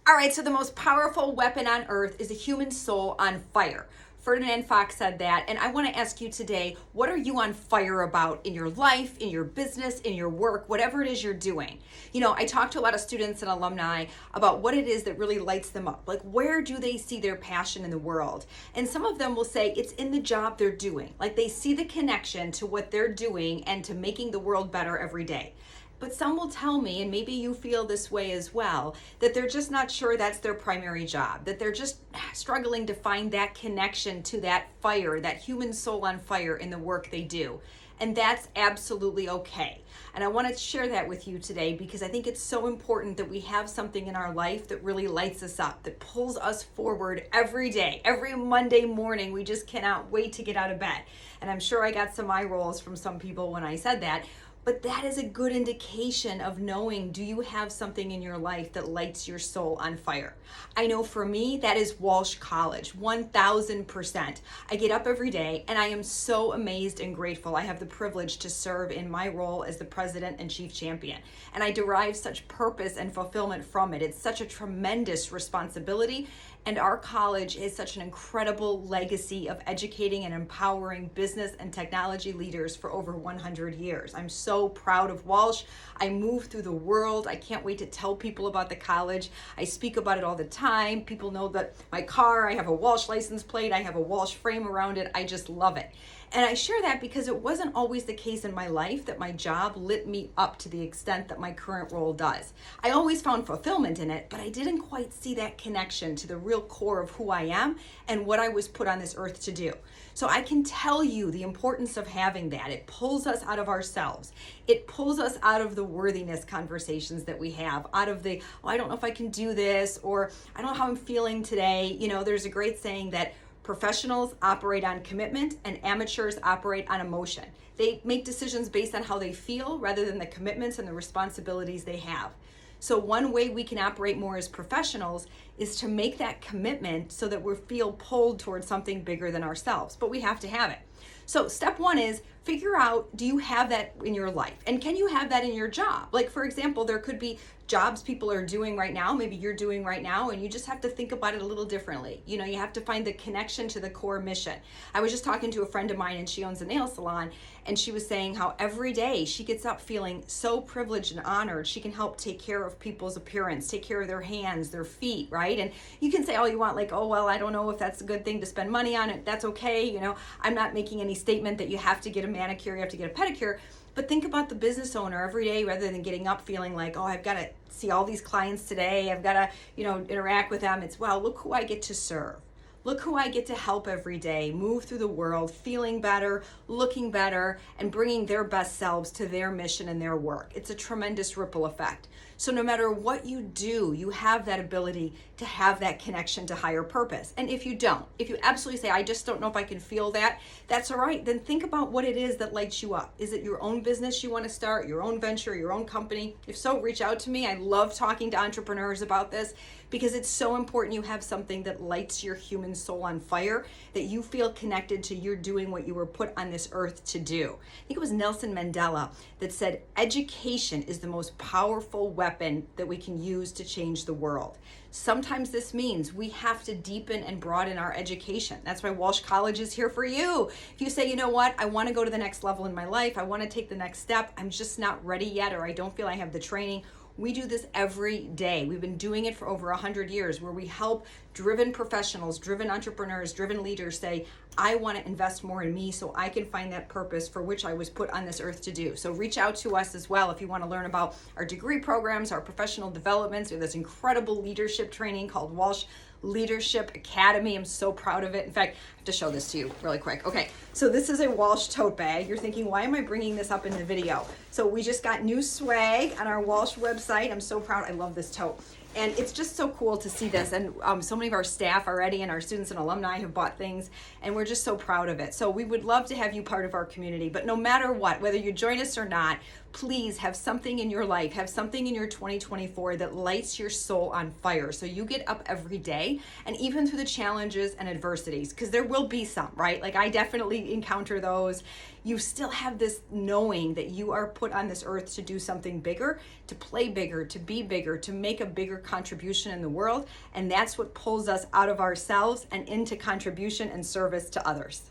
All right, so the most powerful weapon on earth is a human soul on fire. Ferdinand Fox said that, and I want to ask you today, what are you on fire about in your life, in your business, in your work, whatever it is you're doing? You know, I talk to a lot of students and alumni about what it is that really lights them up. Like, where do they see their passion in the world? And some of them will say it's in the job they're doing. Like, they see the connection to what they're doing and to making the world better every day. But some will tell me, and maybe you feel this way as well, that they're just not sure that's their primary job, that they're just struggling to find that connection to that fire, that human soul on fire in the work they do. And that's absolutely okay. And I want to share that with you today because I think it's so important that we have something in our life that really lights us up, that pulls us forward every day. Every Monday morning, we just cannot wait to get out of bed. And I'm sure I got some eye rolls from some people when I said that. But that is a good indication of knowing, do you have something in your life that lights your soul on fire? I know for me, that is Walsh College, 1000%. I get up every day and I am so amazed and grateful. I have the privilege to serve in my role as the president and chief champion. And I derive such purpose and fulfillment from it. It's such a tremendous responsibility. And our college is such an incredible legacy of educating and empowering business and technology leaders for over 100 years. I'm so proud of Walsh. I move through the world. I can't wait to tell people about the college. I speak about it all the time. People know that my car, I have a Walsh license plate. I have a Walsh frame around it. I just love it. And I share that because it wasn't always the case in my life that my job lit me up to the extent that my current role does. I always found fulfillment in it, but I didn't quite see that connection to the real core of who I am and what I was put on this earth to do. So I can tell you the importance of having that. It pulls us out of ourselves. It pulls us out of the worthiness conversations that we have, out of the, oh, I don't know if I can do this, or I don't know how I'm feeling today. You know, there's a great saying that professionals operate on commitment and amateurs operate on emotion. They make decisions based on how they feel rather than the commitments and the responsibilities they have. So one way we can operate more as professionals is to make that commitment so that we feel pulled towards something bigger than ourselves, but we have to have it. So step one is figure out, do you have that in your life? And can you have that in your job? Like, for example, there could be jobs people are doing right now, maybe you're doing right now, and you just have to think about it a little differently. You know, you have to find the connection to the core mission. I was just talking to a friend of mine and she owns a nail salon, and she was saying how every day she gets up feeling so privileged and honored. She can help take care of people's appearance, take care of their hands, their feet, right? And you can say all you want, like, oh, well, I don't know if that's a good thing to spend money on it. That's okay. You know, I'm not making any statement that you have to get a manicure, you have to get a pedicure. But think about the business owner every day rather than getting up feeling like, oh, I've got to see all these clients today. I've got to, interact with them. It's, wow, look who I get to serve. Look who I get to help every day, move through the world, feeling better, looking better, and bringing their best selves to their mission and their work. It's a tremendous ripple effect. So no matter what you do, you have that ability to have that connection to higher purpose. And if you don't, if you absolutely say, I just don't know if I can feel that, that's all right. Then think about what it is that lights you up. Is it your own business you want to start, your own venture, your own company? If so, reach out to me. I love talking to entrepreneurs about this because it's so important you have something that lights your human soul on fire, that you feel connected to you're doing what you were put on this earth to do. I think it was Nelson Mandela that said, education is the most powerful weapon that we can use to change the world. Sometimes this means we have to deepen and broaden our education. That's why Walsh College is here for you. If you say, you know what, I want to go to the next level in my life, I want to take the next step, I'm just not ready yet, or I don't feel I have the training. We do this every day. We've been doing it for over 100 years, where we help driven professionals, driven entrepreneurs, driven leaders say, I want to invest more in me so I can find that purpose for which I was put on this earth to do. So reach out to us as well if you want to learn about our degree programs, our professional developments. We have this incredible leadership training called Walsh Leadership Academy. I'm so proud of it. In fact, I have to show this to you really quick. Okay, so this is a Walsh tote bag. You're thinking, why am I bringing this up in the video? So we just got new swag on our Walsh website. I'm so proud. I love this tote. And it's just so cool to see this. And so many of our staff already and our students and alumni have bought things, and we're just so proud of it. So we would love to have you part of our community. But no matter what, whether you join us or not, please have something in your life, have something in your 2024 that lights your soul on fire. So you get up every day, and even through the challenges and adversities, because there will be some, right? Like I definitely encounter those. You still have this knowing that you are put on this earth to do something bigger, to play bigger, to be bigger, to make a bigger contribution in the world. And that's what pulls us out of ourselves and into contribution and service to others.